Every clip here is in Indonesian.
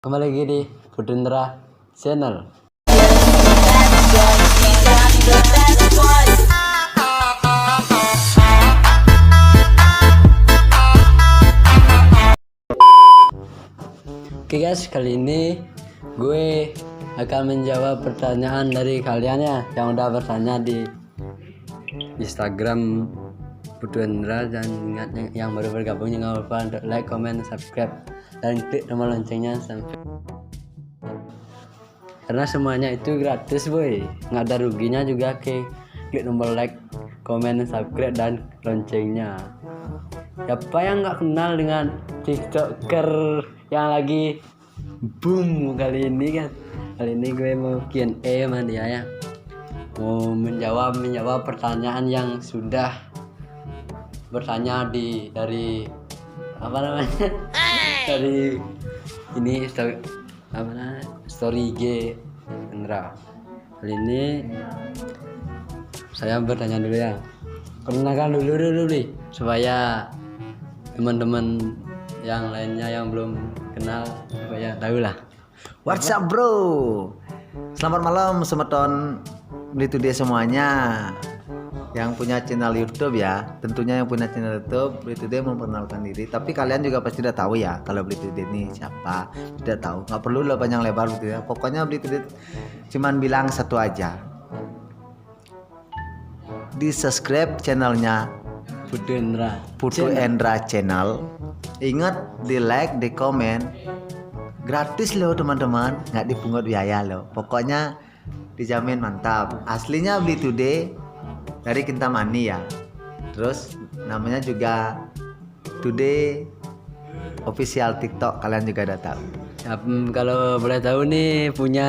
Kembali lagi di Putindra Channel. Oke guys, kali ini gue akan menjawab pertanyaan dari kalian ya yang udah bertanya di Instagram Putindra. Dan ingat yang baru bergabung jangan lupa untuk like, comment, subscribe dan klik tombol loncengnya sampai, karena semuanya itu gratis boy, nggak ada ruginya juga. Klik tombol like, comment, subscribe dan loncengnya. Siapa yang nggak kenal dengan TikToker yang lagi boom kali ini kan? Kali ini gue mau Q&A sama dia ya, mau menjawab pertanyaan yang sudah bertanya dari apa namanya dari ini story IG Indra. Kali ini saya bertanya dulu ya, perkenalkan dulu nih supaya teman-teman yang lainnya yang belum kenal supaya tahu lah. What's up bro? Selamat malam semeton Beli Today semuanya yang punya channel YouTube ya. Tentunya yang punya channel YouTube Beli Today memperkenalkan diri. Tapi kalian juga pasti udah tahu ya kalau Beli Today ini siapa. Tidak tahu, nggak perlu lah panjang lebar gitu ya. Pokoknya Beli Today cuman bilang satu aja, di subscribe channelnya Putu Endra Channel. Ingat di like, di komen, gratis loh teman-teman, nggak dipungut biaya loh. Pokoknya dijamin mantap. Aslinya Beli Today dari Kintamani ya. Terus namanya juga Today Official TikTok, kalian juga udah tahu. Ya, kalau boleh tahu nih punya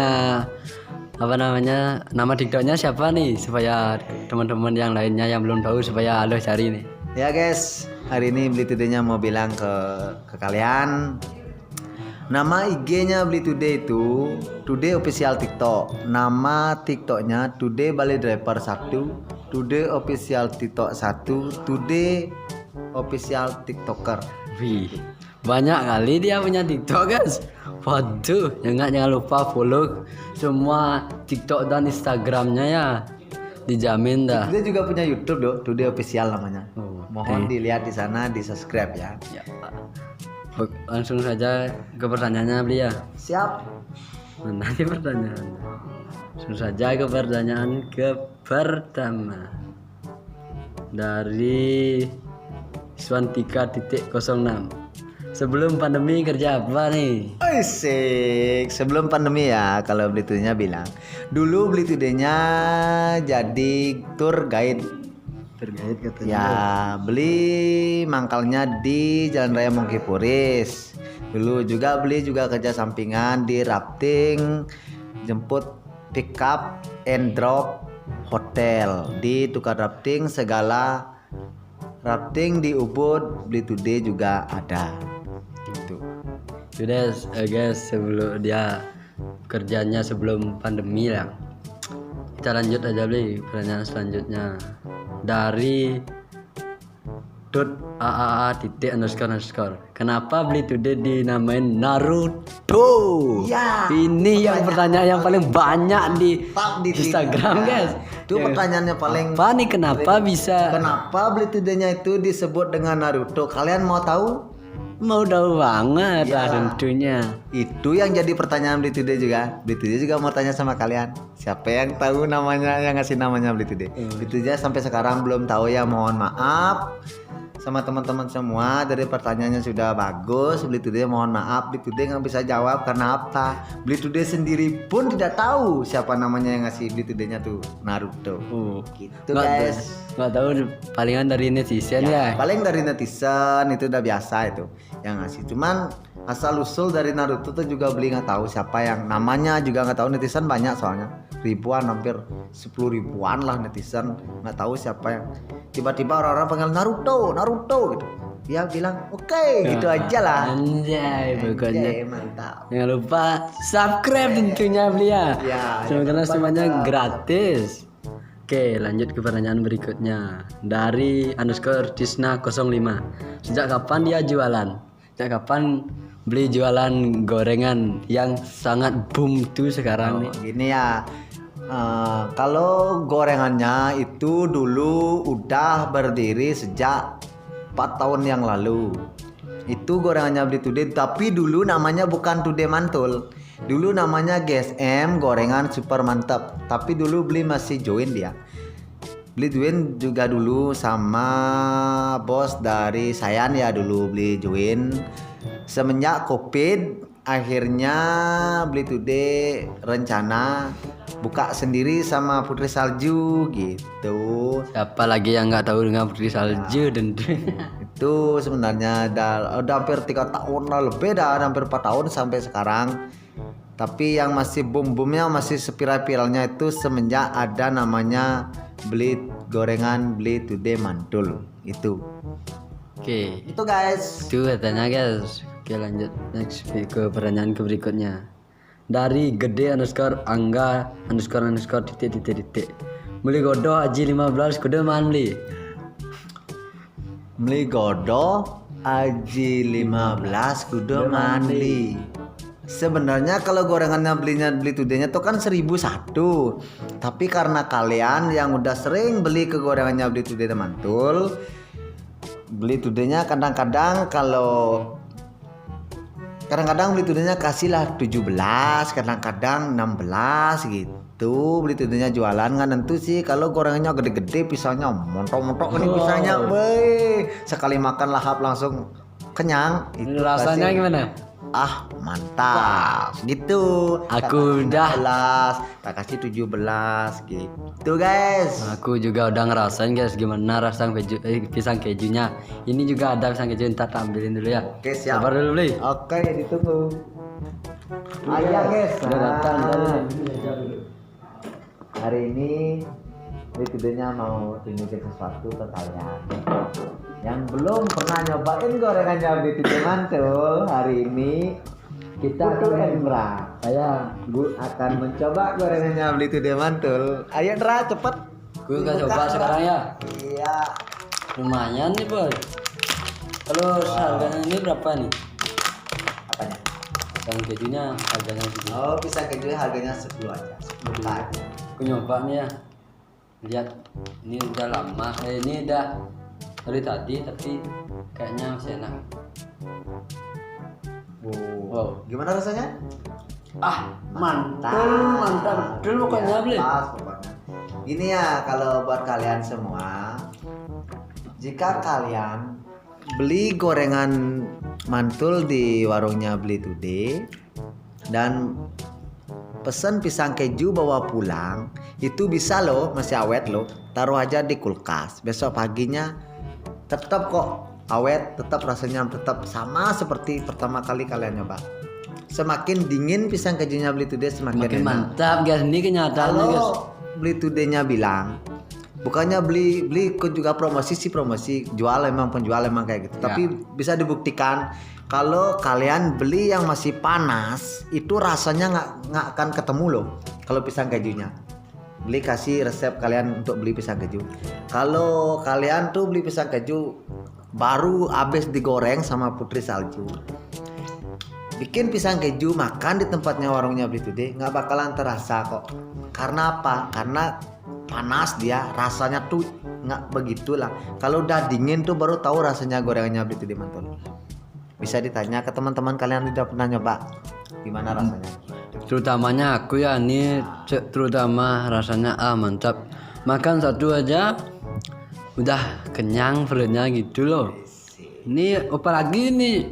apa namanya nama TikToknya siapa nih, supaya teman-teman yang lainnya yang belum tahu supaya lo cari nih. Ya guys, hari ini Beli Today-nya mau bilang ke kalian, nama IG-nya Beli Today itu Today Official TikTok. Nama TikToknya Today Bali Driver 1, Today Official TikTok 1, Today Official TikToker. Wih, banyak kali dia punya TikTok guys. Waduh, jangan lupa follow semua TikTok dan Instagramnya ya, dijamin dah. Dia juga punya YouTube loh, Today Official namanya. Mohon oke. dilihat di sana, di subscribe ya. Ya, langsung saja ke pertanyaannya beli ya. Siap. Mana nih pertanyaan? Langsung saja ke pertanyaan pertama dari Swantika.06. Sebelum pandemi kerja apa nih? Asik. Sebelum pandemi ya, kalau Beli Today-nya bilang. Dulu Beli Today-nya jadi tour guide. Terkait katanya. Ya, beli mangkalnya di Jalan Raya Mongkipuris. Dulu juga beli juga kerja sampingan di rafting, jemput pick up and drop hotel, di tukar rafting segala rafting di Ubud. Beli Today juga ada. Gitu. Sudah guys, sebelum dia kerjanya sebelum pandemi lah. Kita lanjut aja beli pertanyaan selanjutnya dari .aaa__. Kenapa Beli Today dinamain Naruto? Ya, ini yang pertanyaan yang paling banyak di Instagram guys. Itu pertanyaannya paling. Apa nih, kenapa bisa? Kenapa Beli Today-nya itu disebut dengan Naruto? Kalian mau tahu? Mau tahu banget lah tentunya. Itu yang jadi pertanyaan Beli Today juga. Beli Today juga mau tanya sama kalian, siapa yang tahu namanya, yang ngasih namanya Beli Today? Beli Today sampai sekarang belum tahu ya. Mohon maaf sama teman-teman semua, dari pertanyaannya sudah bagus. Beli Today mohon maaf, Beli Today nggak bisa jawab karena apa? Beli Today sendiri pun tidak tahu siapa namanya yang ngasih Beli Today-nya tuh Naruto. Gitu guys. Nggak tahu, palingan dari netizen ya. Paling dari netizen, itu udah biasa itu yang ngasih. Cuman asal usul dari Naruto tuh juga Beli nggak tahu siapa yang namanya, juga nggak tahu. Netizen banyak soalnya, ribuan, hampir 10 ribuan lah netizen, nggak tahu siapa yang tiba-tiba orang-orang panggil Naruto gitu. Dia bilang oke, gitu aja lah. Anjay, pokoknya mantap. jangan lupa subscribe tentunya beli ya. Karena semuanya gratis. Oke, lanjut ke pertanyaan berikutnya dari _Tisna05. Sejak kapan dia jualan? Sejak kapan beli jualan gorengan yang sangat boom tuh sekarang nih. Gini ya, kalau gorengannya itu dulu udah berdiri sejak 4 tahun yang lalu. Itu gorengannya Beli Today, tapi dulu namanya bukan Today Mantul. Dulu namanya GSM Gorengan Super Mantap. Tapi dulu Beli masih join dia. Beli join juga dulu sama bos dari Sayan ya, dulu Beli join. Semenjak Covid akhirnya Beli Today rencana buka sendiri sama Putri Salju gitu. Siapa lagi yang nggak tahu dengan Putri Salju dan Itu sebenarnya udah hampir 3 tahun lah, lebih dah, hampir 4 tahun sampai sekarang. Tapi yang masih boom-boomnya, masih viral-viralnya itu semenjak ada namanya Beli Gorengan Beli Today Mantul itu. Oke, Itu guys. itu katanya guys. Oke, lanjut next ke pertanyaan ke berikutnya. Dari gede underscore angga underscore titik. Beli godo Haji 15 kode man beli. Beli godo Aji 15 kudu mandi. Sebenarnya kalau gorengannya Beli Today-nya tuh kan 1001. Tapi karena kalian yang udah sering beli ke gorengannya Beli Today Mantul, Beli Today-nya kadang-kadang Beli Today-nya kasihlah 17, kadang-kadang 16 gitu. Beli Today-nya jualan kan tentu sih kalau gorengannya gede-gede, pisangnya montok-montok ini pisangnya, woi. Sekali makan lahap langsung kenyang. Itu Rasanya pasti- gimana? mantap gitu. Aku udah 16, tak kasih 17 gitu guys. Aku juga udah ngerasain guys gimana rasa pisang kejunya. Ini juga ada pisang keju, ntar tak ambilin dulu ya. Oke, siap. Sabar dulu beli. Oke, ditunggu. Ayo guys. Udah datang Hari ini Beli Today-nya mau tunjukin sesuatu ke kalian yang belum pernah nyobain gorengannya Beli Today Mantul. Hari ini kita Endra akan mencoba gorengannya Beli Today Mantul. Ayo Endra, cepet. Gue kan coba sekarang ya. Iya. Lumayan nih boy. Terus harganya ini berapa nih? Apanya? Pisang kejunya harganya segini. Oh, pisang keju harganya 10 aja. 10 aja. Aku nyoba nih ya. Lihat, ini udah lama. Ini udah dari tadi tapi kayaknya masih enak. Wow. Gimana rasanya? Mantap betul pokoknya beli. Pas pokoknya. Ini ya kalau buat kalian semua, jika kalian beli gorengan mantul di warungnya Beli Today dan pesen pisang keju bawa pulang, itu bisa loh, masih awet loh, taruh aja di kulkas, besok paginya tetap kok awet, tetap rasanya tetap sama seperti pertama kali kalian nyoba. Semakin dingin pisang kejunya Beli Today semakin Makin enak. mantap guys, ini kenyataannya guys. Kalau Beli Today-nya bilang, bukannya beli juga promosi jual, emang penjual emang kayak gitu. Ya. Tapi bisa dibuktikan kalau kalian beli yang masih panas itu rasanya nggak akan ketemu loh kalau pisang kejunya. Beli kasih resep kalian untuk beli pisang keju. Kalau kalian tuh beli pisang keju baru habis digoreng sama Putri Salju, bikin pisang keju makan di tempatnya warungnya Beli Today nggak bakalan terasa kok. Karena apa? Karena panas dia, rasanya tuh nggak begitulah. Kalau udah dingin tuh baru tahu rasanya gorengannya Beli Today Mantul. Bisa ditanya ke teman-teman kalian yang udah pernah nyoba gimana rasanya. Terutamanya aku ya, ini terutama rasanya mantap. Makan satu aja udah kenyang perutnya gitu loh. Ini apalagi nih,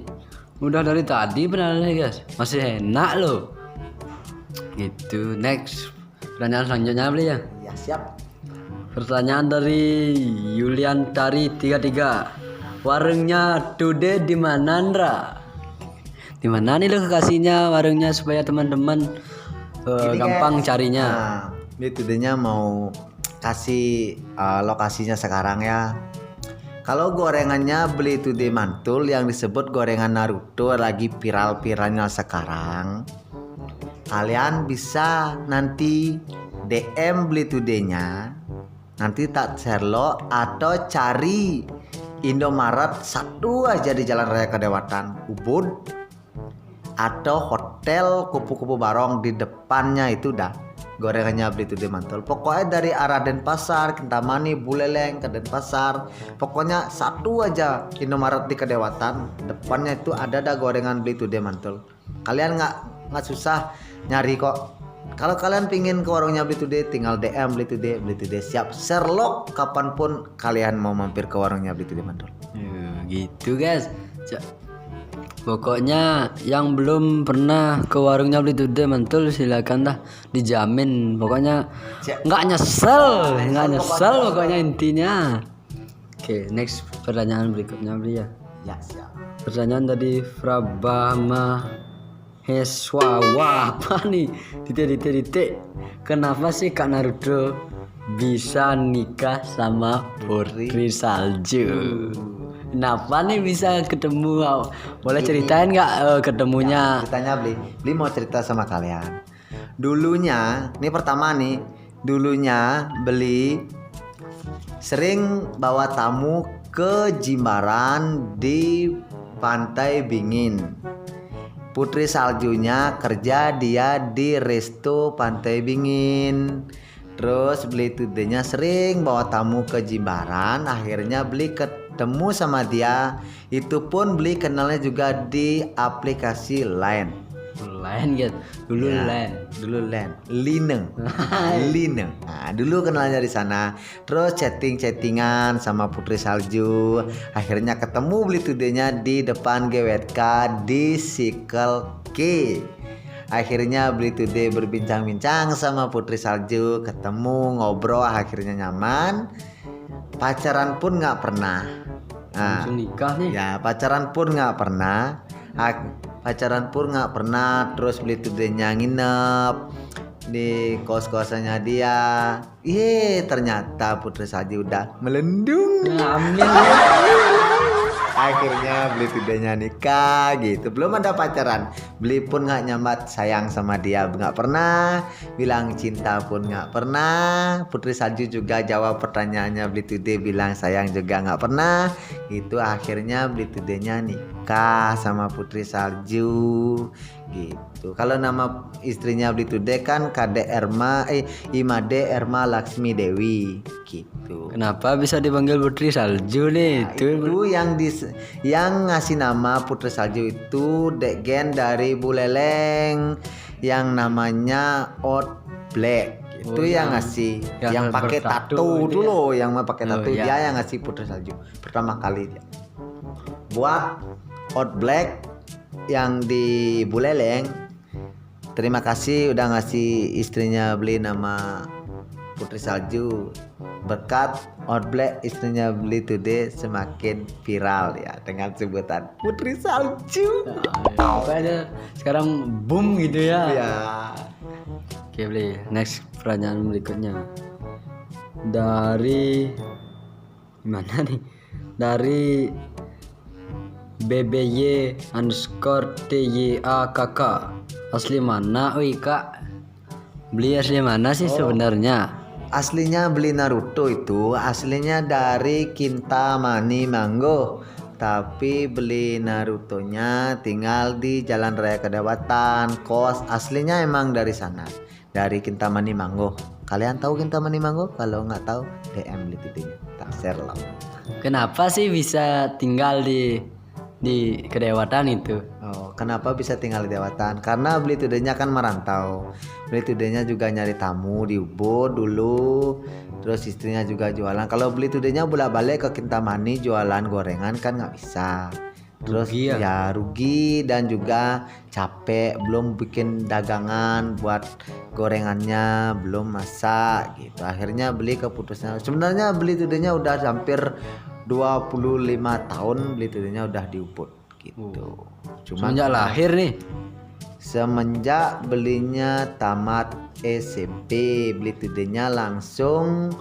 udah dari tadi benar guys, masih enak loh. Gitu. Next pertanyaan selanjutnya beli ya. Ya siap. Pertanyaan dari Yulian Tari 33. Warungnya Today di mana, Ndra? Di mana nih lo kekasihnya warungnya supaya teman-teman gampang carinya. Nah, Beli Today-nya mau kasih lokasinya sekarang ya. Kalau gorengannya Beli Today Mantul yang disebut gorengan Naruto lagi viral-viralnya sekarang, kalian bisa nanti DM Beli Today-nya, nanti tak Sherlock atau cari Indomaret satu aja di Jalan Raya Kedewatan Ubud. atau hotel kupu-kupu Barong di depannya itu dah gorengannya Beli Today mantul. Pokoknya dari arah Denpasar, Kintamani, Buleleng ke Denpasar, pokoknya satu aja Indomaret di Kedewatan, depannya itu ada dah gorengan Beli Today mantul. Kalian nggak susah nyari kok. Kalau kalian pingin ke warungnya Beli Today, tinggal DM Beli Today siap Sherlock kapanpun kalian mau mampir ke warungnya Beli Today mantul. Gitu guys. Pokoknya yang belum pernah ke warungnya Beli Today mantul silakan dah, dijamin pokoknya nggak nyesel pokoknya intinya. Oke, next pertanyaan berikutnya Beli ya. Ya siap. Pertanyaan dari Prabama Heswawa apa nih? Titik. Kenapa sih Kak Naruto bisa nikah sama Putri Salju? Kenapa nih bisa ketemu? Boleh ceritain nggak ketemunya? Ceritanya Beli mau cerita sama kalian. Dulunya, ini pertama nih, dulunya Beli sering bawa tamu ke Jimbaran di Pantai Bingin. Putri Saljunya kerja dia di resto Pantai Bingin. Terus Beli Today-nya sering bawa tamu ke Jimbaran. Akhirnya Beli ketemu sama dia. Itu pun Beli kenalnya juga di aplikasi Line Gitu. Dulu Line. Nah, dulu kenalnya di sana. Terus chattingan sama Putri Salju. Akhirnya ketemu Beli Today-nya di depan GWK di Circle K. Akhirnya Beli Today berbincang-bincang sama Putri Salju, ketemu ngobrol, akhirnya nyaman. Pacaran pun nggak pernah. Langsung nikah nih. Ya pacaran pun nggak pernah. Terus Beli Today-nya nginep di kos-kosannya dia. Ternyata Putri Salju udah melendung. Amin. Akhirnya Beli Today-nya nikah gitu. Belum ada pacaran. Beli pun nggak nyambat sayang sama dia, nggak pernah. Bilang cinta pun nggak pernah. Putri Salju juga jawab pertanyaannya Beli Today, bilang sayang juga nggak pernah. Itu akhirnya Beli Today-nya nikah sama Putri Salju gitu. Kalau nama istrinya Beli Today kan Imade Erma Laksmi Dewi gitu. Kenapa bisa dipanggil Putri Salju nih? Nah, itu yang ngasih nama Putri Salju itu gen dari Buleleng yang namanya Oat Black. Itu yang ngasih, yang pakai tato dulu, yang mau pakai tato dia yang ngasih Putri Salju pertama kali dia. Buat Oat Black yang di Buleleng, terima kasih udah ngasih istrinya Beli nama Putri Salju. Berkat Oat Black istrinya Beli Today semakin viral ya dengan sebutan Putri Salju. Pokoknya sekarang boom gitu ya. Oke Beli, next pertanyaan berikutnya dari mana nih? Dari BBY_TYAKK. Asli mana? Kak, Beli asli mana sih sebenarnya? Aslinya Beli Naruto itu aslinya dari Kintamani Manggo, tapi Beli Narutonya tinggal di Jalan Raya Kedewatan. Kos aslinya emang dari sana, dari Kintamani Manggo. Kalian tahu Kintamani Manggo? Kalau nggak tahu DM Beli Today, tak share lah. Kenapa sih bisa tinggal di Kedewatan itu? Kenapa bisa tinggal di Dewatan? Karena Beli Today-nya kan merantau. Beli Today-nya juga nyari tamu di Ubud dulu. Terus istrinya juga jualan. Kalau Beli Today-nya bolak-balik ke Kintamani jualan gorengan kan nggak bisa. Terus rugi rugi dan juga capek, belum bikin dagangan buat gorengannya, belum masak gitu. Akhirnya Beli keputusan. Sebenarnya Beli Today-nya udah hampir 25 tahun Beli Today-nya udah di Ubud gitu. Cuma semenjak lahir nih. Semenjak Belinya tamat SMP, Beli Today-nya langsung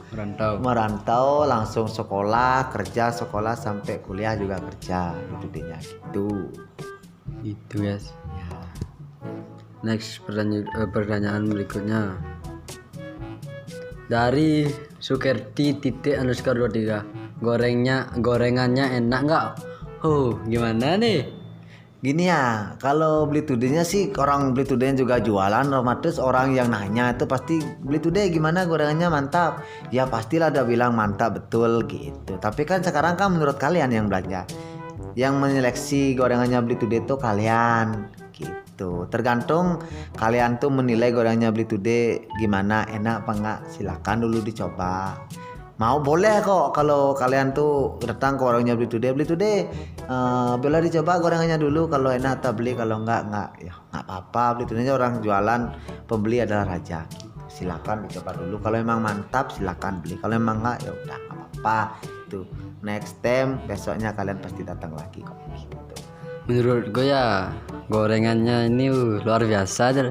merantau, langsung sekolah, kerja sekolah sampai kuliah juga kerja Beli Today-nya gitu. Itu guys. Next pertanyaan berikutnya dari Sukerti__23. Gorengannya enak nggak? Gimana nih? Gini ya, kalau beli today-nya sih orang beli today juga jualan, otomatis orang yang nanya itu pasti beli today gimana gorengannya mantap. Ya pastilah ada bilang mantap betul gitu. Tapi kan sekarang kan menurut kalian yang belanja, yang menyeleksi gorengannya beli today itu kalian gitu. Tergantung kalian tuh menilai gorengannya beli today gimana, enak apa enggak. Silakan dulu dicoba. Mau boleh kok kalau kalian tuh datang ke warungnya beli today boleh dicoba gorengannya dulu, kalau enak tak beli, kalau enggak ya enggak apa-apa. Beli today orang jualan, pembeli adalah raja. Silakan dicoba dulu, kalau emang mantap silakan beli, kalau emang enggak ya udah enggak apa-apa. Itu next time besoknya kalian pasti datang lagi kok gitu. Menurut gue ya gorengannya ini luar biasa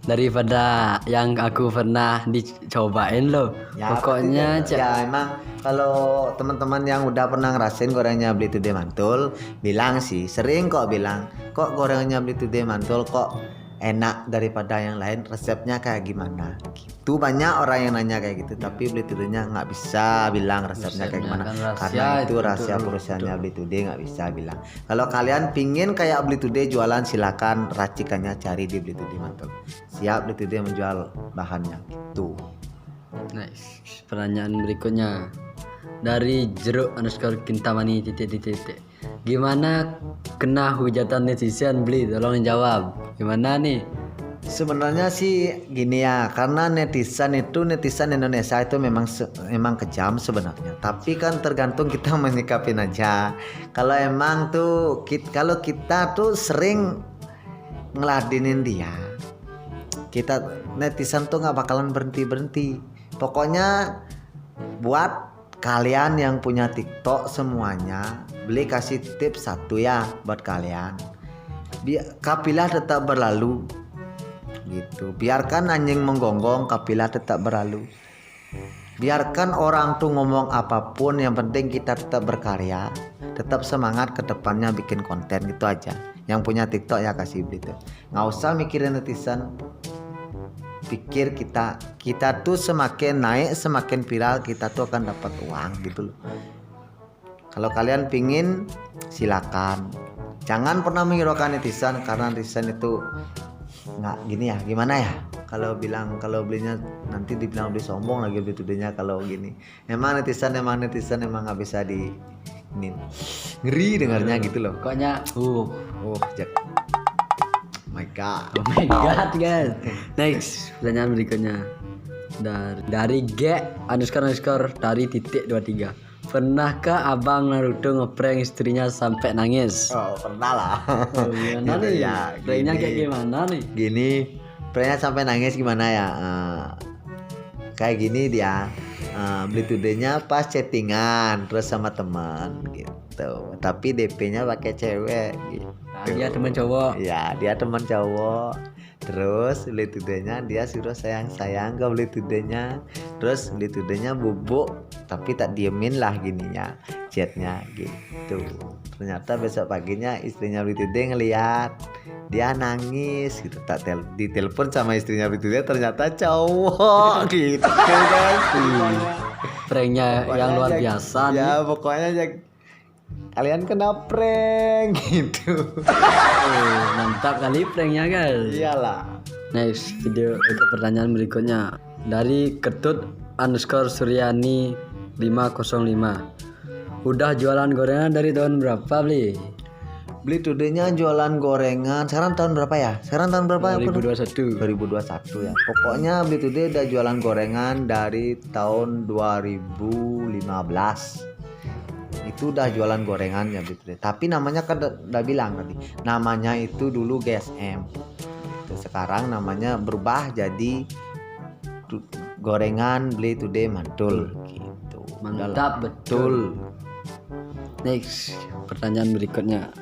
daripada yang aku pernah dicobain loh. Ya, Pokoknya ya emang kalau teman-teman yang udah pernah ngerasain gorengannya beli today mantul bilang sih, sering kok bilang kok gorengannya beli today mantul kok enak daripada yang lain, resepnya kayak gimana gitu. Banyak orang yang nanya kayak gitu, tapi beli today-nya nggak bisa bilang resepnya kayak gimana kan karena itu rahasia perusahaannya beli today, nggak bisa bilang. Kalau kalian pingin kayak beli today jualan, silakan racikannya cari di beli today mantul, siap beli today menjual bahannya gitu. nice. Pertanyaan berikutnya dari jeruk_kintamani titik. Gimana kena hujatan netizen beli? Tolong jawab. Gimana nih? Sebenarnya sih gini ya, karena netizen Indonesia itu memang kejam sebenarnya. Tapi kan tergantung kita menyikapin aja. Kalau emang tuh kalau kita tuh sering ngeladenin dia, kita netizen tuh nggak bakalan berhenti. Pokoknya buat kalian yang punya TikTok semuanya, beli kasih tips satu ya buat kalian. Kapilah tetap berlalu gitu. Biarkan anjing menggonggong, kapilah tetap berlalu. Biarkan orang tuh ngomong apapun, yang penting kita tetap berkarya, tetap semangat ke depannya bikin konten gitu aja. Yang punya TikTok ya kasih beli tuh. Nggak usah mikirin netizen. Pikir kita tuh semakin naik, semakin viral, kita tuh akan dapat uang gitu loh. Kalau kalian pingin silakan. Jangan pernah menghiraukan netizen, karena netizen itu nggak gini ya, gimana ya, kalau belinya nanti dibilang beli sombong lagi beli tudenya kalau gini. Emang netizen emang nggak bisa di ini, ngeri dengarnya gitu loh. Pokoknya Jack. Oh my god guys. Next, pertanyaan berikutnya dari G__ dari .23. Pernahkah abang Naruto ngeprank istrinya sampai nangis? Oh pernah lah. Gimana nih? Ya, pranknya kayak gimana nih? Gini, pranknya sampai nangis gimana ya? Kayak gini dia, beli tudenya pas chattingan terus sama teman gitu. Tapi DP-nya pakai cewek gitu. Dia teman cowok. Ya, dia teman cowok. Terus beli tudenya dia suruh sayang ke beli tudenya. Terus beli tudenya bubuk, tapi tak diemin lah gininya chatnya gitu. Ternyata besok paginya istrinya beli tude ngeliat dia nangis gitu, tak ditelepon sama istrinya beli tude, ternyata cowok gitu kan. Pranknya yang luar biasa nih. Ya pokoknya kalian kena prank gitu. Mantap kali pranknya guys. Iyalah. Next video untuk pertanyaan berikutnya dari Ketut_Suryani 505. Udah jualan gorengan dari tahun berapa beli? Beli tudenya jualan gorengan sekarang tahun berapa ya? 2021 ya. Pokoknya beli tude udah jualan gorengan dari tahun 2015. Itu udah jualan gorengan ya beli tude. Tapi namanya kan udah bilang tadi. Namanya itu dulu GSM. Sekarang namanya berubah jadi gorengan beli today mantul gitu. Mantap betul. Next, pertanyaan berikutnya.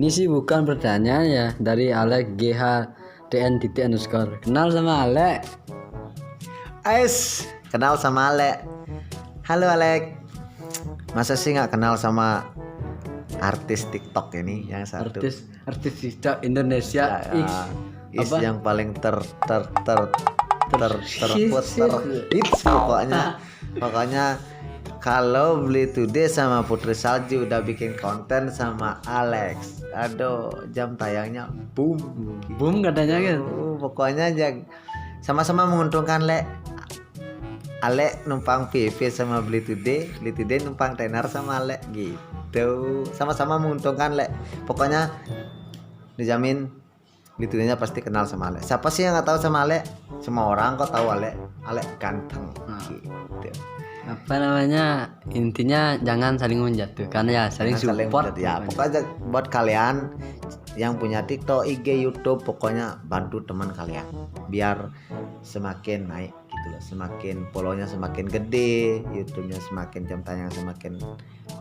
Ini sih bukan pertanyaan ya, dari Alex GHTN_. Kenal sama Alex? Kenal sama Alex. Halo Alex. Masa sih nggak kenal sama artis TikTok ini yang satu? Artis TikTok Indonesia X yang paling hits pokoknya kalau Beli Today sama Putri Salju udah bikin konten sama Alex, aduh jam tayangnya boom katanya kan. pokoknya sama-sama menguntungkan le. Ale numpang PV sama Beli Today numpang tenar sama Ale gitu, sama-sama menguntungkan le. Pokoknya dijamin Beli Today-nya pasti kenal sama Ale. Siapa sih yang nggak tahu sama Ale? Semua orang kok tahu Ale ganteng gitu. Apa namanya, intinya jangan saling menjatuhkan ya, saling support ya. Pokoknya buat kalian yang punya TikTok, IG, YouTube, pokoknya bantu teman kalian biar semakin naik gitu loh, semakin follow-nya semakin gede, YouTube-nya semakin, jam tayang semakin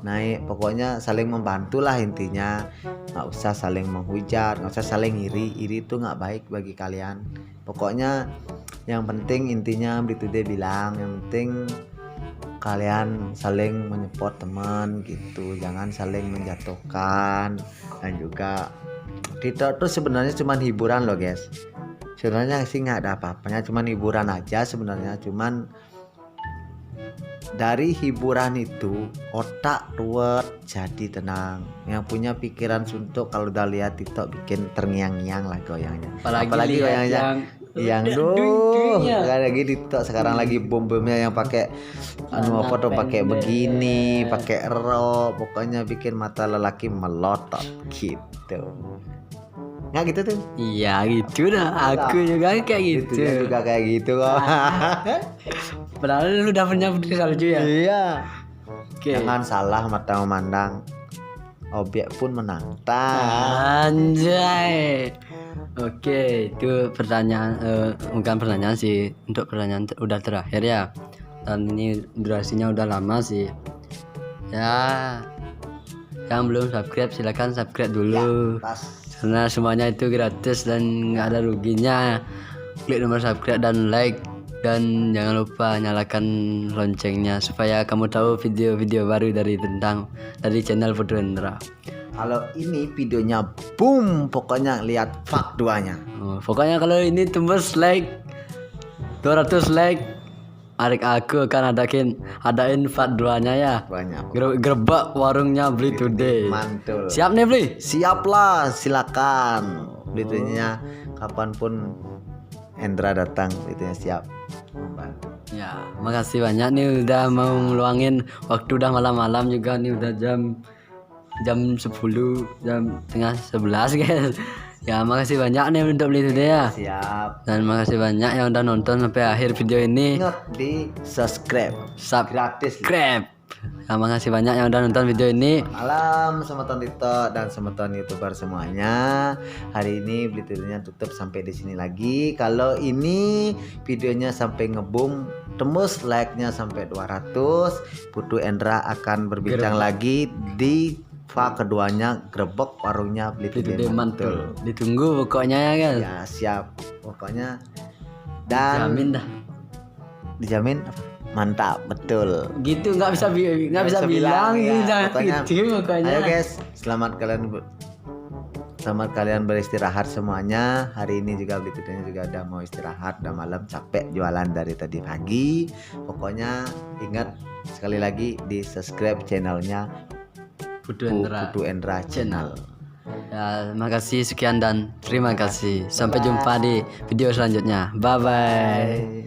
naik. Pokoknya saling membantu lah intinya, nggak usah saling menghujat, nggak usah saling iri itu nggak baik bagi kalian. Pokoknya yang penting intinya Beli Today bilang, yang penting kalian saling menyupport teman gitu, jangan saling menjatuhkan. Dan juga TikTok tuh sebenarnya cuma hiburan loh guys, sebenarnya sih nggak ada apa-apanya, cuma hiburan aja sebenarnya. Cuman dari hiburan itu otak ruwet jadi tenang, yang punya pikiran suntuk kalau udah lihat TikTok bikin terngiang-ngiang lah goyangnya, apalagi goyangnya yang lagi di TikTok sekarang lagi bom-bomnya yang pakai apa tuh, pakai begini, pakai rok, pokoknya bikin mata lelaki melotot gitu. Nggak gitu tuh? Iya gitu dah, aku juga kayak gitu. Dia juga kayak gitu kok. Padahal lu udah punya Putri Salju ya? Iya. Oke. Jangan salah mata memandang, objek pun menantang. Anjay. Oke, itu pertanyaan, bukan pertanyaan sih, untuk pertanyaan udah terakhir ya. Dan ini durasinya udah lama sih. Ya, yang belum subscribe silakan subscribe dulu. Pas. Karena semuanya itu gratis dan nggak ada ruginya. Klik nomor subscribe dan like, dan jangan lupa nyalakan loncengnya supaya kamu tahu video-video baru dari channel Putu Endra. Kalau ini videonya boom, pokoknya lihat part 2-nya. Pokoknya kalau ini tembus like 200 like, aku akan adain part 2-nya ya. Banyak. Gerbak warungnya Beli Today. Mantul. Siap nih Beli? Siap lah, silakan. Beli Today-nya kapanpun Endra datang, itunya siap membantu. Ya, makasih banyak nih udah mau ngeluangin waktu, udah malam-malam juga nih, udah jam 10, jam setengah 11 guys. Ya makasih banyak nih untuk Beli Today ya. Siap. Dan makasih banyak yang udah nonton sampai akhir video ini. Ingat di subscribe. Gratis. Subscribe. Ya, makasih banyak yang udah nonton video ini. Malam semeton TikTok dan semeton YouTuber semuanya. Hari ini Beli Today-nya tutup sampai di sini lagi. Kalau ini videonya sampai ngeboom, tembus like-nya sampai 200, Putu Endra akan berbincang lagi di part keduanya, Grebek warungnya Beli Today mantul. Ditunggu pokoknya ya kan. Ya siap pokoknya. Dan Jamin dah. Dijamin apa? Mantap, betul. Gitu nggak bisa bilang ya. gitu, pokoknya. Ayo guys, selamat kalian beristirahat semuanya. Hari ini juga Beli Today juga udah mau istirahat, udah malam, capek jualan dari tadi pagi. Pokoknya ingat sekali lagi di subscribe channelnya Putu Endra channel. Ya, makasih sekian dan terima kasih. Sampai jumpa di video selanjutnya. Bye bye.